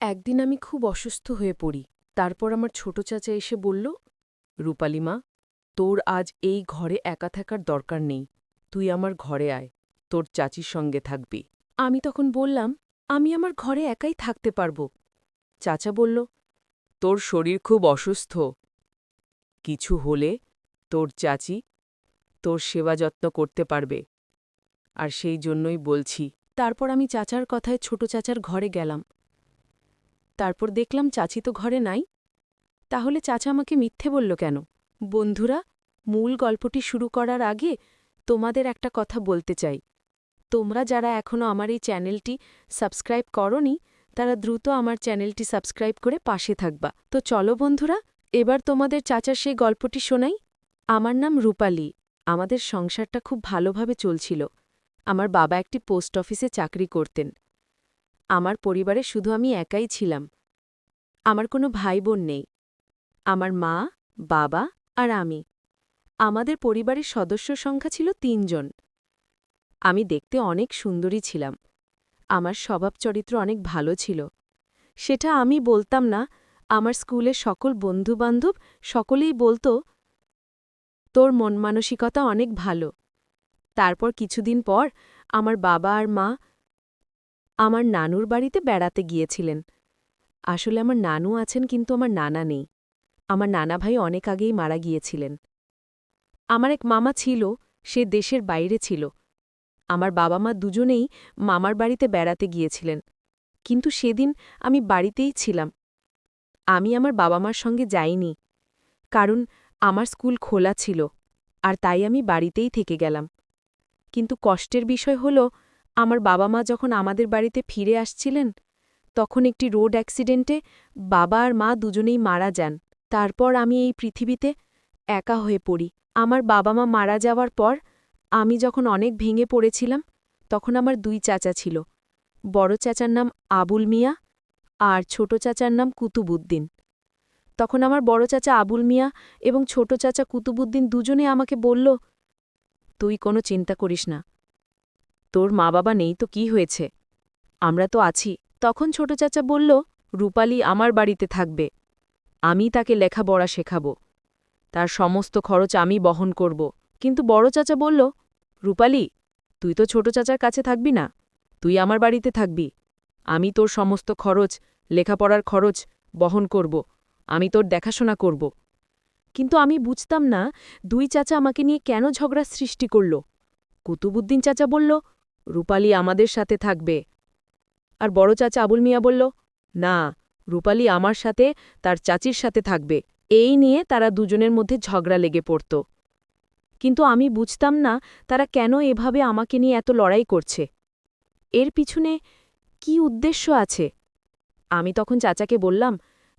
একদিন আমি খুব অসুস্থ হয়ে পড়ি। তারপর আমার ছোট চাচা এসে বলল, রূপালি মা, তোর আজ এই ঘরে একা থাকার দরকার নেই। তুই আমার ঘরে আয়, তোর চাচির সঙ্গে থাকবি। আমি তখন বললাম, আমি আমার ঘরে একাই থাকতে পারব। চাচা বলল, তোর শরীর খুব অসুস্থ। কিছু হলে তোর চাচি তোর সেবা যত্ন করতে পারবে, আর সেই জন্যই বলছি। তারপর আমি চাচার কথায় ছোট চাচার ঘরে গেলাম। তারপর দেখলাম চাচি তো ঘরে নাই। তাহলে চাচা আমাকে মিথ্যে বলল কেন? বন্ধুরা, মূল গল্পটি শুরু করার আগে তোমাদের একটা কথা বলতে চাই। তোমরা যারা এখনও আমার এই চ্যানেলটি সাবস্ক্রাইব করনি, তারা দ্রুত আমার চ্যানেলটি সাবস্ক্রাইব করে পাশে থাকবা। তো চলো বন্ধুরা, এবার তোমাদের চাচার সেই গল্পটি শোনাই। আমার নাম রূপালি। আমাদের সংসারটা খুব ভালোভাবে চলছিল। আমার বাবা একটি পোস্ট অফিসে চাকরি করতেন। আমার পরিবারে শুধু আমি একাই ছিলাম। আমার কোনো ভাই বোন নেই। আমার মা, বাবা আর আমি। আমাদের পরিবারের সদস্য সংখ্যা ছিল ৩ জন। আমি দেখতে অনেক সুন্দরী ছিলাম। আমার স্বভাব চরিত্র অনেক ভালো ছিল। সেটা আমি বলতাম না, আমার স্কুলের সকল বন্ধুবান্ধব সকলেই বলতো, তোর মন মানসিকতা অনেক ভালো। তারপর কিছুদিন পর আমার বাবা আর মা আমার নানুর বাড়িতে বেড়াতে গিয়েছিলেন। আসলে আমার নানু আছেন, কিন্তু আমার নানা নেই। আমার নানা ভাই অনেক আগেই মারা গিয়েছিলেন। আমার এক মামা ছিল, সে দেশের বাইরে ছিল। আমার বাবা মা দুজনেই মামার বাড়িতে বেড়াতে গিয়েছিলেন, কিন্তু সেদিন আমি বাড়িতেই ছিলাম। আমি আমার বাবা মার সঙ্গে যাইনি, কারণ আমার স্কুল খোলা ছিল, আর তাই আমি বাড়িতেই থেকে গেলাম। কিন্তু কষ্টের বিষয় হল, আমার বাবা মা যখন আমাদের বাড়িতে ফিরে আসছিলেন, তখন একটি রোড অ্যাক্সিডেন্টে বাবা আর মা দুজনেই মারা যান। তারপর আমি এই পৃথিবীতে একা হয়ে পড়ি। আমার বাবা মা মারা যাওয়ার পর আমি যখন অনেক ভেঙে পড়েছিলাম, তখন আমার ২ চাচা ছিল। বড় চাচার নাম আবুল মিয়া আর ছোট চাচার নাম কুতুবুদ্দিন। তখন আমার বড় চাচা আবুল মিয়া এবং ছোট চাচা কুতুবুদ্দিন দুজনে আমাকে বলল, তুই কোনো চিন্তা করিস না, তোর মা বাবা নেই তো কি হয়েছে, আমরা তো আছি। তখন ছোট চাচা বলল, রূপালি আমার বাড়িতে থাকবে। আমি তাকে লেখাপড়া শেখাব। তার সমস্ত খরচ আমি বহন করব। কিন্তু বড় চাচা বলল, রূপালি, তুই তো ছোট চাচার কাছে থাকবি না, তুই আমার বাড়িতে থাকবি। আমি তোর সমস্ত খরচ, লেখাপড়ার খরচ বহন করব। আমি তোর দেখাশোনা করব। কিন্তু আমি বুঝতাম না ২ চাচা আমাকে নিয়ে কেন ঝগড়ার সৃষ্টি করল। কুতুবুদ্দিন চাচা বলল, রূপালি আমাদের সাথে থাকবে। আর বড় চাচা আবুল মিয়া বলল, না, রূপালি আমার সাথে তার চাচির সাথে থাকবে। এই নিয়ে তারা দুজনের মধ্যে ঝগড়া লেগে পড়ত। কিন্তু আমি বুঝতাম না তারা কেন এভাবে আমাকে নিয়ে এত লড়াই করছে। এর পিছনে কি উদ্দেশ্য আছে? আমি তখন চাচাকে বললাম,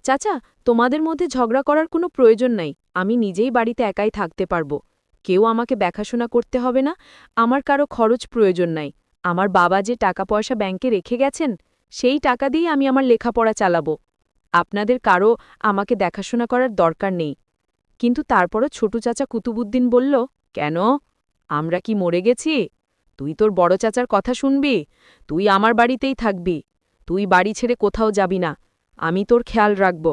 চাচা, তোমাদের মধ্যে ঝগড়া করার কোনো প্রয়োজন নাই। আমি নিজেই বাড়িতে একাই থাকতে পারব। কেউ আমাকে দেখাশোনা করতে হবে না, আমার কারো খরচ প্রয়োজন নাই। আমার বাবা যে টাকা পয়সা ব্যাংকে রেখে গেছেন, সেই টাকা দিয়ে আমি আমার লেখাপড়া চালাব। আপনাদের কারো আমাকে দেখাশোনা করার দরকার নেই। কিন্তু তারপরও ছোট চাচা কুতুবুদ্দিন বলল, কেন? আমরা কি মরে গেছি? তুই তোর বড় চাচার কথা শুনবি? তুই আমার বাড়িতেই থাকবি। তুই বাড়ি ছেড়ে কোথাও যাবি না। আমি তোর খেয়াল রাখব।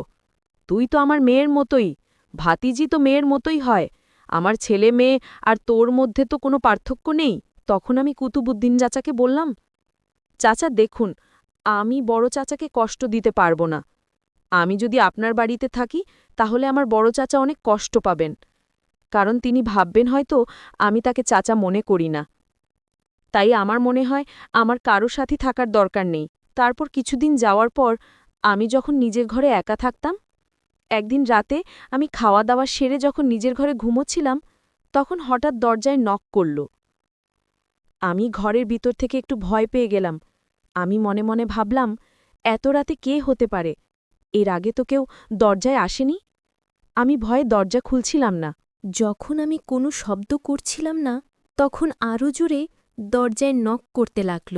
তুই তো আমার মেয়ের মতোই। ভাতিজি তো মেয়ের মতোই হয়। আমার ছেলে মেয়ে আর তোর মধ্যে তো কোনো পার্থক্য নেই। তখন আমি কুতুবুদ্দিন চাচাকে বললাম, চাচা দেখুন, আমি বড় চাচাকে কষ্ট দিতে পারব না। আমি যদি আপনার বাড়িতে থাকি, তাহলে আমার বড় চাচা অনেক কষ্ট পাবেন, কারণ তিনি ভাববেন হয়তো আমি তাকে চাচা মনে করি না। তাই আমার মনে হয় আমার কারো সাথে থাকার দরকার নেই। তারপর কিছুদিন যাওয়ার পর আমি যখন নিজের ঘরে একা থাকতাম, একদিন রাতে আমি খাওয়া দাওয়া সেরে যখন নিজের ঘরে ঘুমোচ্ছিলাম, তখন হঠাৎ দরজায় নক করল। আমি ঘরের ভিতর থেকে একটু ভয় পেয়ে গেলাম। আমি মনে মনে ভাবলাম, এত রাতে কে হতে পারে? এর আগে তো কেউ দরজায় আসেনি। আমি ভয়ে দরজা খুলছিলাম না। যখন আমি কোনো শব্দ করছিলাম না, তখন আরও জোরে দরজায় নক করতে লাগল।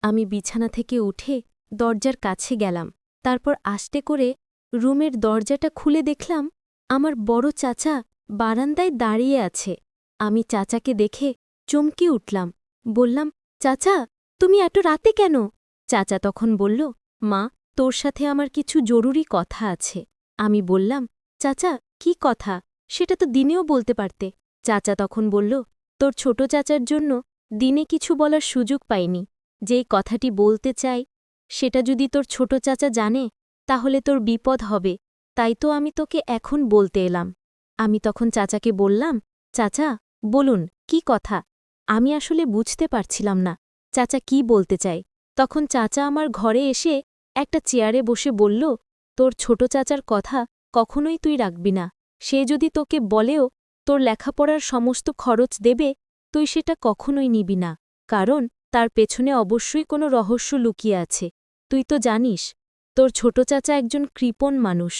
আমি বিছানা থেকে উঠে দরজার কাছে গেলাম। তারপর আস্তে করে রুমের দরজাটা খুলে দেখলাম আমার বড় চাচা বারান্দায় দাঁড়িয়ে আছে। আমি চাচাকে দেখে চমকে উঠলাম। বললাম, চাচা, তুমি এত রাতে কেন? চাচা তখন বলল, মা, তোর সাথে আমার কিছু জরুরি কথা আছে। আমি বললাম, চাচা, কি কথা? সেটা তো দিনেও বলতে পারতে। চাচা তখন বলল, তোর ছোট চাচার জন্য দিনে কিছু বলার সুযোগ পাইনি। যেই কথাটি বলতে চাই সেটা যদি তোর ছোট চাচা জানে তাহলে তোর বিপদ হবে, তাই তো আমি তোকে এখন বলতে এলাম। আমি তখন চাচাকে বললাম, চাচা, বলুন, কি কথা? আমি আসলে বুঝতে পারছিলাম না চাচা কি বলতে চায়। তখন চাচা আমার ঘরে এসে একটা চেয়ারে বসে বলল, তোর ছোট চাচার কথা কখনোই তুই রাখবি না। সে যদি তোকে বলেও তোর লেখাপড়ার সমস্ত খরচ দেবে, তুই সেটা কখনোই নিবি না, কারণ তার পেছনে অবশ্যই কোনো রহস্য লুকিয়ে আছে। তুই তো জানিস তোর ছোট চাচা একজন কৃপণ মানুষ।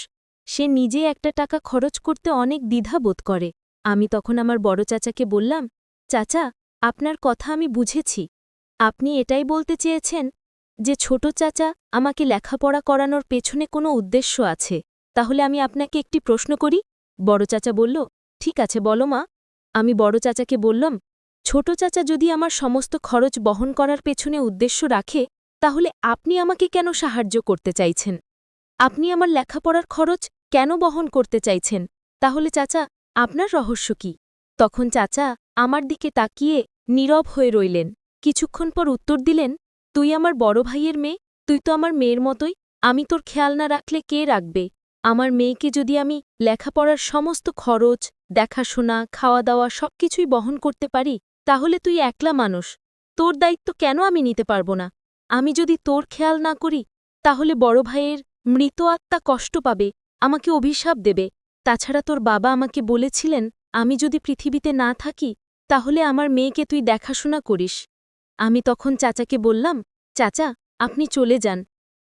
সে নিজে একটা টাকা খরচ করতে অনেক দ্বিধাবোধ করে। আমি তখন আমার বড় চাচাকে বললাম, চাচা, আপনার কথা আমি বুঝেছি। আপনি এটাই বলতে চেয়েছেন যে ছোট চাচা আমাকে লেখাপড়া করানোর পেছনে কোনো উদ্দেশ্য আছে। তাহলে আমি আপনাকে একটি প্রশ্ন করি। বড় চাচা বলল, ঠিক আছে, বলো মা। আমি বড় চাচাকে বললাম, ছোট চাচা যদি আমার সমস্ত খরচ বহন করার পেছনে উদ্দেশ্য রাখে, তাহলে আপনি আমাকে কেন সাহায্য করতে চাইছেন? আপনি আমার লেখাপড়ার খরচ কেন বহন করতে চাইছেন? তাহলে চাচা, আপনার রহস্য কি? তখন চাচা আমার দিকে তাকিয়ে নীরব হয়ে রইলেন। কিছুক্ষণ পর উত্তর দিলেন, তুই আমার বড় ভাইয়ের মেয়ে, তুই তো আমার মেয়ের মতোই। আমি তোর খেয়াল না রাখলে কে রাখবে? আমার মেয়েকে যদি আমি লেখাপড়ার সমস্ত খরচ, দেখাশোনা, খাওয়া দাওয়া সবকিছুই বহন করতে পারি, তাহলে তুই একলা মানুষ। তোর দায়িত্ব কেন আমি নিতে পারব না? আমি যদি তোর খেয়াল না করি, তাহলে বড় ভাইয়ের মৃত আত্মা কষ্ট পাবে, আমাকে অভিশাপ দেবে। তাছাড়া তোর বাবা আমাকে বলেছিলেন, আমি যদি পৃথিবীতে না থাকি তাহলে আমার মেয়েকে তুই দেখাশোনা করিস। আমি তখন চাচাকে বললাম, চাচা, আপনি চলে যান,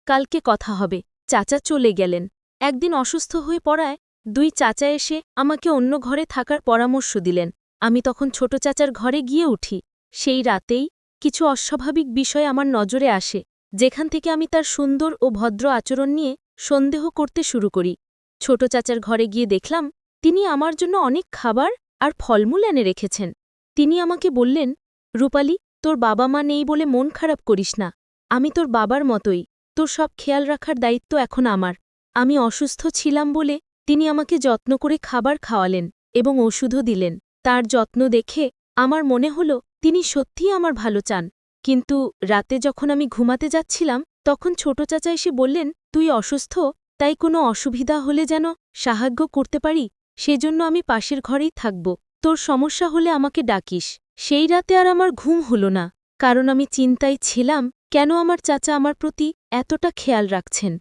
কালকে কথা হবে। চাচা চলে গেলেন। একদিন অসুস্থ হয়ে পড়ায় দুই চাচা এসে আমাকে অন্য ঘরে থাকার পরামর্শ দিলেন। আমি তখন ছোট চাচার ঘরে গিয়ে উঠি। সেই রাতেই কিছু অস্বাভাবিক বিষয় আমার নজরে আসে, যেখান থেকে আমি তার সুন্দর ও ভদ্র আচরণ নিয়ে সন্দেহ করতে শুরু করি। ছোট চাচার ঘরে গিয়ে দেখলাম তিনি আমার জন্য অনেক খাবার আর ফলমূল এনে রেখেছেন। তিনি আমাকে বললেন, রূপালি, তোর বাবা মা নেই বলে মন খারাপ করিস না। আমি তোর বাবার মতোই, তোর সব খেয়াল রাখার দায়িত্ব এখন আমার। আমি অসুস্থ ছিলাম বলে তিনি আমাকে যত্ন করে খাবার খাওয়ালেন এবং ওষুধও দিলেন। তার যত্ন দেখে আমার মনে হল তিনি সত্যিই আমার ভালো চান। কিন্তু রাতে যখন আমি ঘুমাতে যাচ্ছিলাম তখন ছোট চাচা এসে বললেন, তুই অসুস্থ, তাই কোনো অসুবিধা হলে যেন সাহায্য করতে পারি, সেজন্য আমি পাশের ঘরেই থাকব। তোর সমস্যা হলে আমাকে ডাকিস। সেই রাতে আর আমার ঘুম হল না, কারণ আমি চিন্তায় ছিলাম কেন আমার চাচা আমার প্রতি এতটা খেয়াল রাখছেন।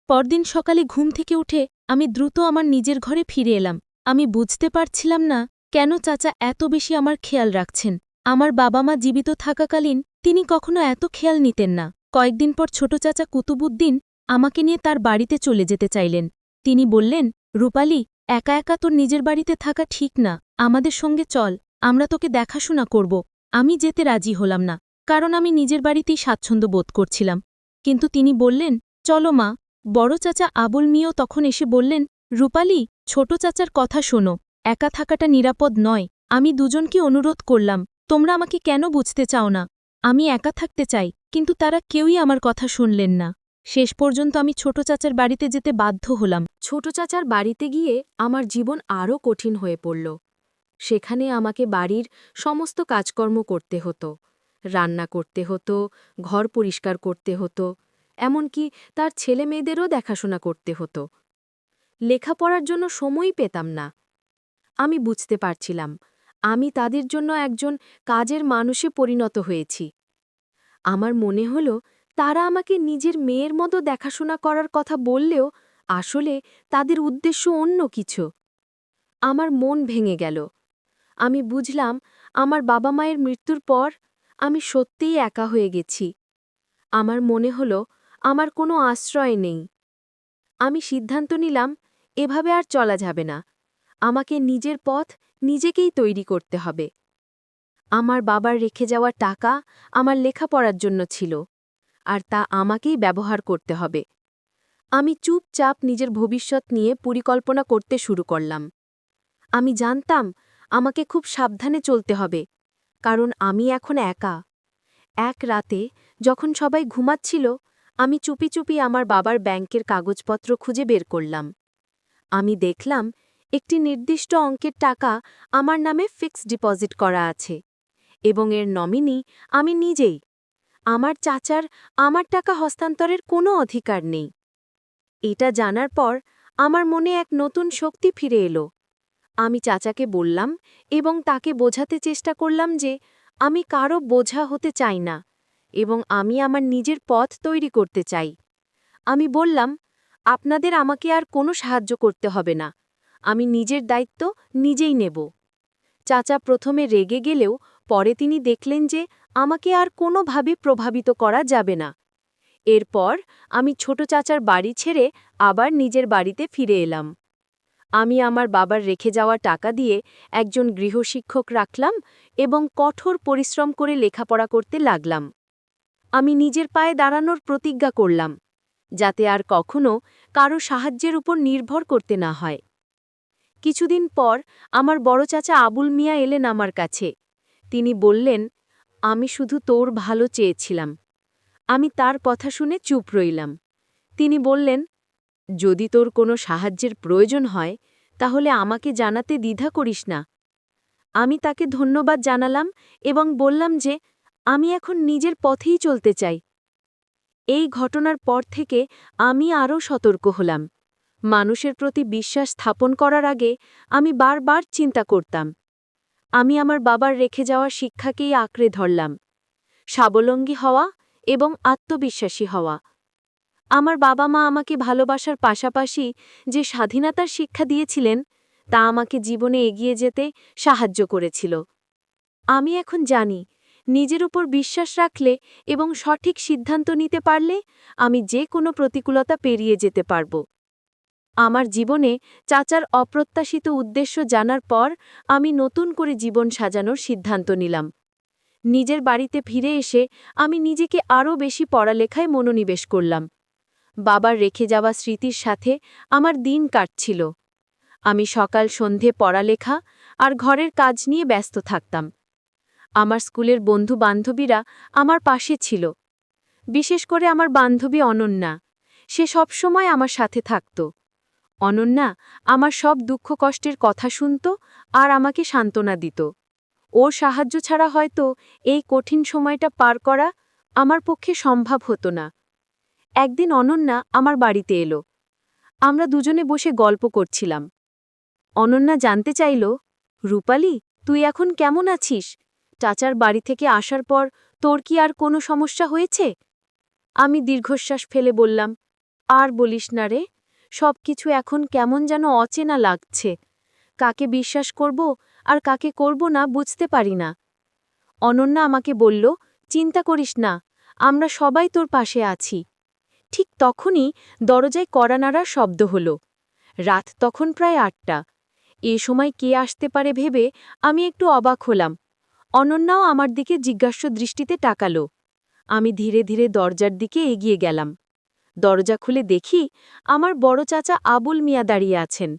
পরদিন সকালে ঘুম থেকে উঠে আমি দ্রুত আমার নিজের ঘরে ফিরে এলাম। আমি বুঝতে পারছিলাম না কেন চাচা এত বেশি আমার খেয়াল রাখছেন। আমার বাবা মা জীবিত থাকাকালীন তিনি কখনো এত খেয়াল নিতেন না। কয়েকদিন পর ছোট চাচা কুতুবুদ্দিন আমাকে নিয়ে তার বাড়িতে চলে যেতে চাইলেন। তিনি বললেন, রূপালি, একা একা তোর নিজের বাড়িতে থাকা ঠিক না, আমাদের সঙ্গে চল, আমরা তোকে দেখাশোনা করব। আমি যেতে রাজি হলাম না, কারণ আমি নিজের বাড়িতেই স্বাচ্ছন্দ্য বোধ করছিলাম। কিন্তু তিনি বললেন, চলো মা। বড় চাচা আবুল মিয়াও তখন এসে বললেন, রূপালি, ছোট চাচার কথা শোনো, একা থাকাটা নিরাপদ নয়। আমি দুজনকে অনুরোধ করলাম, তোমরা আমাকে কেন বুঝতে চাও না? আমি একা থাকতে চাই, কিন্তু তারা কেউই আমার কথা শুনলেন না। শেষ পর্যন্ত আমি ছোট চাচার বাড়িতে যেতে বাধ্য হলাম। ছোট চাচার বাড়িতে গিয়ে আমার জীবন আরও কঠিন হয়ে পড়ল। সেখানে আমাকে বাড়ির সমস্ত কাজকর্ম করতে হতো, রান্না করতে হতো, ঘর পরিষ্কার করতে হতো, এমনকি তার ছেলে মেয়েদেরও দেখাশোনা করতে হতো। লেখাপড়ার জন্য সময়ই পেতাম না। আমি বুঝতে পারছিলাম আমি তাদের জন্য একজন কাজের মানুষে পরিণত হয়েছি। আমার মনে হল তারা আমাকে নিজের মেয়ের মতো দেখাশোনা করার কথা বললেও আসলে তাদের উদ্দেশ্য অন্য কিছু। আমার মন ভেঙে গেল। আমি বুঝলাম আমার বাবা মায়ের মৃত্যুর পর আমি সত্যিই একা হয়ে গেছি। আমার মনে হল আমার কোনো আশ্রয় নেই। আমি সিদ্ধান্ত নিলাম এভাবে আর চলা যাবে না। আমাকে নিজের পথ নিজেকেই তৈরি করতে হবে। আমার বাবার রেখে যাওয়া টাকা আমার লেখাপড়ার জন্য ছিল, আর তা আমাকেই ব্যবহার করতে হবে। আমি চুপচাপ নিজের ভবিষ্যৎ নিয়ে পরিকল্পনা করতে শুরু করলাম। আমি জানতাম আমাকে খুব সাবধানে চলতে হবে, কারণ আমি এখন একা। এক রাতে যখন সবাই ঘুমাচ্ছিল আমি চুপি চুপি আমার বাবার ব্যাংকের কাগজপত্র খুঁজে বের করলাম। আমি দেখলাম একটি নির্দিষ্ট অঙ্কের টাকা আমার নামে ফিক্সড ডিপোজিট করা আছে এবং এর নমিনি আমি নিজেই। আমার চাচার আমার টাকা হস্তান্তরের কোনো অধিকার নেই। এটা জানার পর আমার মনে এক নতুন শক্তি ফিরে এলো। আমি চাচাকে বললাম এবং তাকে বোঝাতে চেষ্টা করলাম যে আমি কারো বোঝা হতে চাই না এবং আমি আমার নিজের পথ তৈরি করতে চাই। আমি বললাম, আপনাদের আমাকে আর কোনো সাহায্য করতে হবে না, আমি নিজের দায়িত্ব নিজেই নেব। চাচা প্রথমে রেগে গেলেও পরে তিনি দেখলেন যে আমাকে আর কোনোভাবে প্রভাবিত করা যাবে না। এরপর আমি ছোট চাচার বাড়ি ছেড়ে আবার নিজের বাড়িতে ফিরে এলাম। আমি আমার বাবার রেখে যাওয়া টাকা দিয়ে একজন গৃহশিক্ষক রাখলাম এবং কঠোর পরিশ্রম করে লেখাপড়া করতে লাগলাম। আমি নিজের পায়ে দাঁড়ানোর প্রতিজ্ঞা করলাম, যাতে আর কখনো কারো সাহায্যের উপর নির্ভর করতে না হয়। কিছুদিন পর আমার বড় চাচা আবুল মিয়া এলেন আমার কাছে। তিনি বললেন, আমি শুধু তোর ভালো চেয়েছিলাম। আমি তার কথা শুনে চুপ রইলাম। তিনি বললেন, যদি তোর কোনো সাহায্যের প্রয়োজন হয় তাহলে আমাকে জানাতে দ্বিধা করিস না। আমি তাকে ধন্যবাদ জানালাম এবং বললাম যে আমি এখন নিজের পথেই চলতে চাই। এই ঘটনার পর থেকে আমি আরও সতর্ক হলাম। মানুষের প্রতি বিশ্বাস স্থাপন করার আগে আমি বারবার চিন্তা করতাম। আমি আমার বাবার রেখে যাওয়া শিক্ষাকেই আঁকড়ে ধরলাম, স্বাবলম্বী হওয়া এবং আত্মবিশ্বাসী হওয়া। আমার বাবা মা আমাকে ভালোবাসার পাশাপাশি যে স্বাধীনতার শিক্ষা দিয়েছিলেন তা আমাকে জীবনে এগিয়ে যেতে সাহায্য করেছিল। আমি এখন জানি, নিজের উপর বিশ্বাস রাখলে এবং সঠিক সিদ্ধান্ত নিতে পারলে আমি যে কোনো প্রতিকূলতা পেরিয়ে যেতে পারব। আমার জীবনে চাচার অপ্রত্যাশিত উদ্দেশ্য জানার পর আমি নতুন করে জীবন সাজানোর সিদ্ধান্ত নিলাম। নিজের বাড়িতে ফিরে এসে আমি নিজেকে আরও বেশি পড়ালেখায় মনোনিবেশ করলাম। বাবার রেখে যাওয়া স্মৃতির সাথে আমার দিন কাটছিল। আমি সকাল সন্ধে পড়ালেখা আর ঘরের কাজ নিয়ে ব্যস্ত থাকতাম। আমার স্কুলের বন্ধু বান্ধবীরা আমার পাশে ছিল, বিশেষ করে আমার বান্ধবী অনন্যা। সে সবসময় আমার সাথে থাকত। অনন্যা আমার সব দুঃখ কষ্টের কথা শুনত আর আমাকে সান্ত্বনা দিত। ওর সাহায্য ছাড়া হয়তো এই কঠিন সময়টা পার করা আমার পক্ষে সম্ভব হতো না। একদিন অনন্যা আমার বাড়িতে এলো। আমরা দুজনে বসে গল্প করছিলাম। অনন্যা জানতে চাইল, রূপালি, তুই এখন কেমন আছিস? চাচার বাড়ি থেকে আসার পর তোর কি আর কোনো সমস্যা হয়েছে? আমি দীর্ঘশ্বাস ফেলে বললাম, আর বলিস না রে, সবকিছু এখন কেমন যেন অচেনা লাগছে। কাকে বিশ্বাস করব আর কাকে করব না বুঝতে পারি না। অনন্যা আমাকে বলল, চিন্তা করিস না, আমরা সবাই তোর পাশে আছি। ঠিক তখনই দরজায় কড়া নাড়ার শব্দ হল। রাত তখন প্রায় ৮টা। এ সময় কে আসতে পারে ভেবে আমি একটু অবাক হলাম। অনন্যাও আমার দিকে জিজ্ঞাস্য দৃষ্টিতে তাকাল। আমি ধীরে ধীরে দরজার দিকে এগিয়ে গেলাম। দরজা খুলে দেখি আমার বড় চাচা আবুল মিয়া দাঁড়িয়ে আছেন।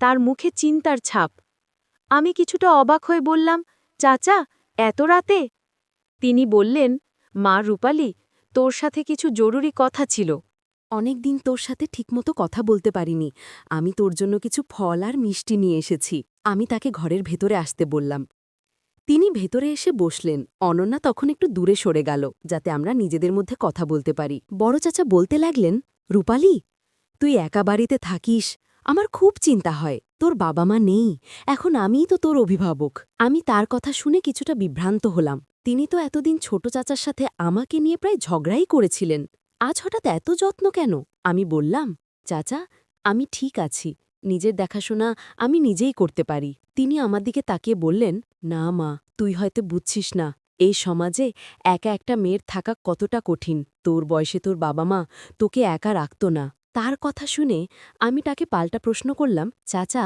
তার মুখে চিন্তার ছাপ। আমি কিছুটা অবাক হয়ে বললাম, চাচা, এত রাতে? তিনি বললেন, মা রূপালি, তোর সাথে কিছু জরুরি কথা ছিল। অনেকদিন তোর সাথে ঠিকমতো কথা বলতে পারিনি। আমি তোর জন্য কিছু ফল আর মিষ্টি নিয়ে এসেছি। আমি তাকে ঘরের ভেতরে আসতে বললাম। তিনি ভেতরে এসে বসলেন। অনন্যা তখন একটু দূরে সরে গেল, যাতে আমরা নিজেদের মধ্যে কথা বলতে পারি। বড় চাচা বলতে লাগলেন, রূপালি, তুই একা বাড়িতে থাকিস, আমার খুব চিন্তা হয়। তোর বাবা মা নেই, এখন আমিই তো তোর অভিভাবক। আমি তার কথা শুনে কিছুটা বিভ্রান্ত হলাম। তিনি তো এতদিন ছোট চাচার সাথে আমাকে নিয়ে প্রায় ঝগড়াই করেছিলেন। আজ হঠাৎ এত যত্ন কেন? আমি বললাম, চাচা, আমি ঠিক আছি, নিজের দেখাশোনা আমি নিজেই করতে পারি। তিনি আমার দিকে তাকিয়ে বললেন, না মা, তুই হয়তো বুঝছিস না, এই সমাজে একা একটা মেয়ের থাকা কতটা কঠিন। তোর বয়সে তোর বাবা মা তোকে একা রাখত না। তার কথা শুনে আমি তাকে পাল্টা প্রশ্ন করলাম, চাচা,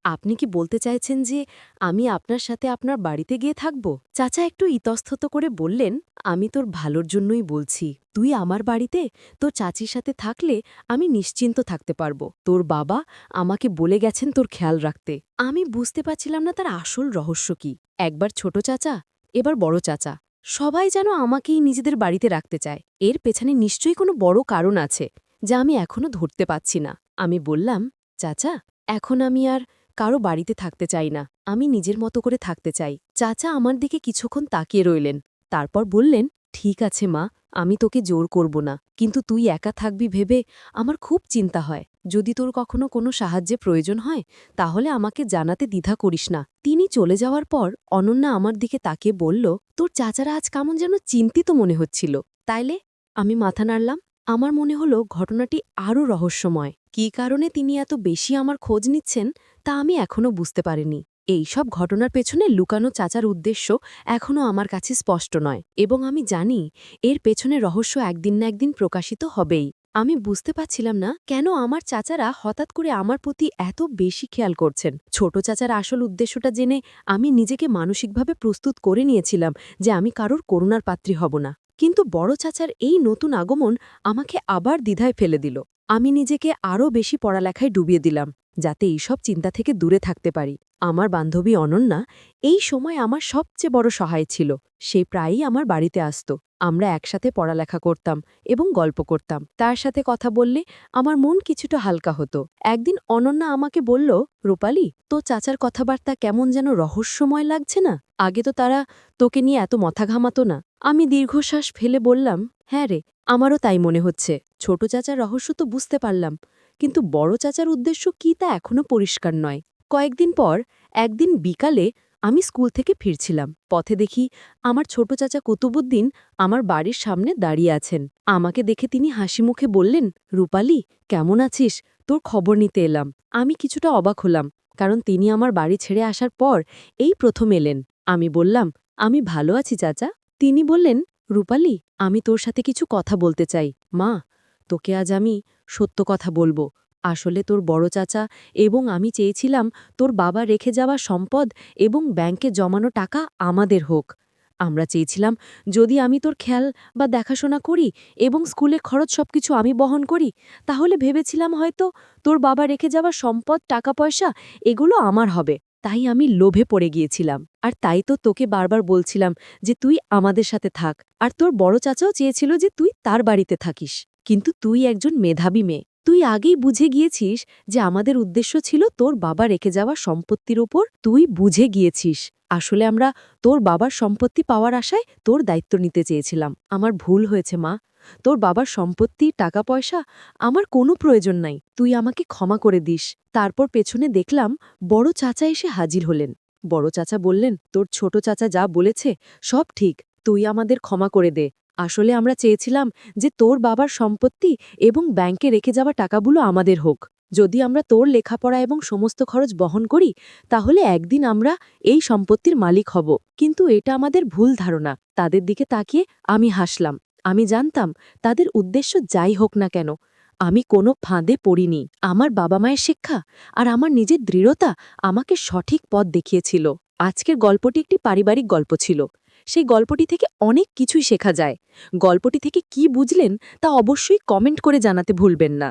আপনি কি বলতে চাইছেন যে আমি আপনার সাথে আপনার বাড়িতে গিয়ে থাকব? চাচা একটু ইতস্তত করে বললেন, আমি তোর ভালোর জন্যই বলছি। তুই আমার বাড়িতে তোর চাচির সাথে থাকলে আমি নিশ্চিন্ত থাকতে পারব। তোর বাবা আমাকে বলে গেছেন তোর খেয়াল রাখতে। আমি বুঝতে পারছিলাম না তার আসল রহস্য কি। একবার ছোট চাচা, এবার বড় চাচা। সবাই যেন আমাকেই নিজেদের বাড়িতে রাখতে চায়। এর পেছনে নিশ্চয়ই কোনো বড় কারণ আছে, যা আমি এখনো ধরতে পাচ্ছি না। আমি বললাম, চাচা, এখন আমি আর কারো বাড়িতে থাকতে চাই না। আমি নিজের মতো করে থাকতে চাই। চাচা আমার দিকে কিছুক্ষণ তাকিয়ে রইলেন। তারপর বললেন, ঠিক আছে মা, আমি তোকে জোর করব না, কিন্তু তুই একা থাকবি ভেবে আমার খুব চিন্তা হয়। যদি তোর কখনো কোনো সাহায্যে প্রয়োজন হয় তাহলে আমাকে জানাতে দ্বিধা করিস না। তিনি চলে যাওয়ার পর অনন্যা আমার দিকে তাকিয়ে বলল, তোর চাচারা আজ কেমন যেন চিন্তিত মনে হচ্ছিল। তাইলে? আমি মাথা নাড়লাম। আমার মনে হলো ঘটনাটি আরও রহস্যময়। কী কারণে তিনি এত বেশি আমার খোঁজ নিচ্ছেন তা আমি এখনও বুঝতে পারিনি। এই সব ঘটনার পেছনে লুকানো চাচার উদ্দেশ্য এখনও আমার কাছে স্পষ্ট নয়, এবং আমি জানি এর পেছনে রহস্য একদিন না একদিন প্রকাশিত হবেই। আমি বুঝতে পারছিলাম না কেন আমার চাচারা হঠাৎ করে আমার প্রতি এত বেশি খেয়াল করছেন। ছোট চাচার আসল উদ্দেশ্যটা জেনে আমি নিজেকে মানসিকভাবে প্রস্তুত করে নিয়েছিলাম যে আমি কারোর করুণার পাত্রী হব না। কিন্তু বড় চাচার এই নতুন আগমন আমাকে আবার দ্বিধায় ফেলে দিল। আমি নিজেকে আরও বেশি পড়ালেখায় ডুবিয়ে দিলাম, যাতে এইসব চিন্তা থেকে দূরে থাকতে পারি। আমার বান্ধবী অনন্যা এই সময় আমার সবচেয়ে বড় সহায় ছিল। সে প্রায়ই আমার বাড়িতে আসত। আমরা একসাথে পড়ালেখা করতাম এবং গল্প করতাম। তার সাথে কথা বললে আমার মন কিছুটা হালকা হতো। একদিন অনন্যা আমাকে বলল, রূপালি, তো চাচার কথাবার্তা কেমন যেন রহস্যময় লাগছে না? আগে তো তারা তোকে নিয়ে এত মাথা ঘামাতো না। আমি দীর্ঘশ্বাস ফেলে বললাম, হ্যাঁ রে, আমারও তাই মনে হচ্ছে। ছোট চাচার রহস্য তো বুঝতে পারলাম, কিন্তু বড় চাচার উদ্দেশ্য কি তা এখনও পরিষ্কার নয়। কয়েকদিন পর একদিন বিকালে আমি স্কুল থেকে ফিরছিলাম। পথে দেখি আমার ছোট চাচা কুতুবুদ্দিন আমার বাড়ির সামনে দাঁড়িয়ে আছেন। আমাকে দেখে তিনি হাসিমুখে বললেন, রূপালি, কেমন আছিস? তোর খবর নিতে এলাম। আমি কিছুটা অবাক হলাম, কারণ তিনি আমার বাড়ি ছেড়ে আসার পর এই প্রথম এলেন। আমি বললাম, আমি ভালো আছি চাচা। তিনি বললেন, রূপালি, আমি তোর সাথে কিছু কথা বলতে চাই। মা, তোকে আজ আমি সত্য কথা বলবো। আসলে তোর বড় চাচা এবং আমি চেয়েছিলাম তোর বাবা রেখে যাওয়া সম্পদ এবং ব্যাংকে জমানো টাকা আমাদের হোক। আমরা চেয়েছিলাম যদি আমি তোর খেয়াল বা দেখাশোনা করি এবং স্কুলে খরচ সবকিছু আমি বহন করি, তাহলে ভেবেছিলাম হয়তো তোর বাবা রেখে যাওয়া সম্পদ, টাকা পয়সা এগুলো আমার হবে। তাই আমি লোভে পড়ে গিয়েছিলাম। আর তাই তো তোকে বারবার বলছিলাম যে তুই আমাদের সাথে থাক। আর তোর বড় চাচাও চেয়েছিল যে তুই তার বাড়িতে থাকিস। কিন্তু তুই একজন মেধাবী মেয়ে। তুই আগেই বুঝে গিয়েছিস যে আমাদের উদ্দেশ্য ছিল তোর বাবা রেখে যাওয়া সম্পত্তির ওপর। তুই বুঝে গিয়েছিস আসলে আমরা তোর বাবার সম্পত্তি পাওয়ার আশায় তোর দায়িত্ব নিতে চেয়েছিলাম। আমার ভুল হয়েছে মা। তোর বাবার সম্পত্তি, টাকা পয়সা আমার কোনো প্রয়োজন নাই। তুই আমাকে ক্ষমা করে দিস। তারপর পেছনে দেখলাম বড় চাচা এসে হাজির হলেন। বড় চাচা বললেন, তোর ছোট চাচা যা বলেছে সব ঠিক, তুই আমাদের ক্ষমা করে দে। আসলে আমরা চেয়েছিলাম যে তোর বাবার সম্পত্তি এবং ব্যাংকে রেখে যাওয়া টাকাগুলো আমাদের হোক। যদি আমরা তোর লেখাপড়া এবং সমস্ত খরচ বহন করি, তাহলে একদিন আমরা এই সম্পত্তির মালিক হব। কিন্তু এটা আমাদের ভুল ধারণা। তাদের দিকে তাকিয়ে আমি হাসলাম। আমি জানতাম তাদের উদ্দেশ্য যাই হোক না কেন, আমি কোনো ফাঁদে পড়িনি। আমার বাবা মায়ের শিক্ষা আর আমার নিজের দৃঢ়তা আমাকে সঠিক পথ দেখিয়েছিল। আজকের গল্পটি একটি পারিবারিক গল্প ছিল। সেই গল্পটি থেকে অনেক কিছুই শেখা যায়। গল্পটি থেকে কি বুঝলেন তা অবশ্যই কমেন্ট করে জানাতে ভুলবেন না।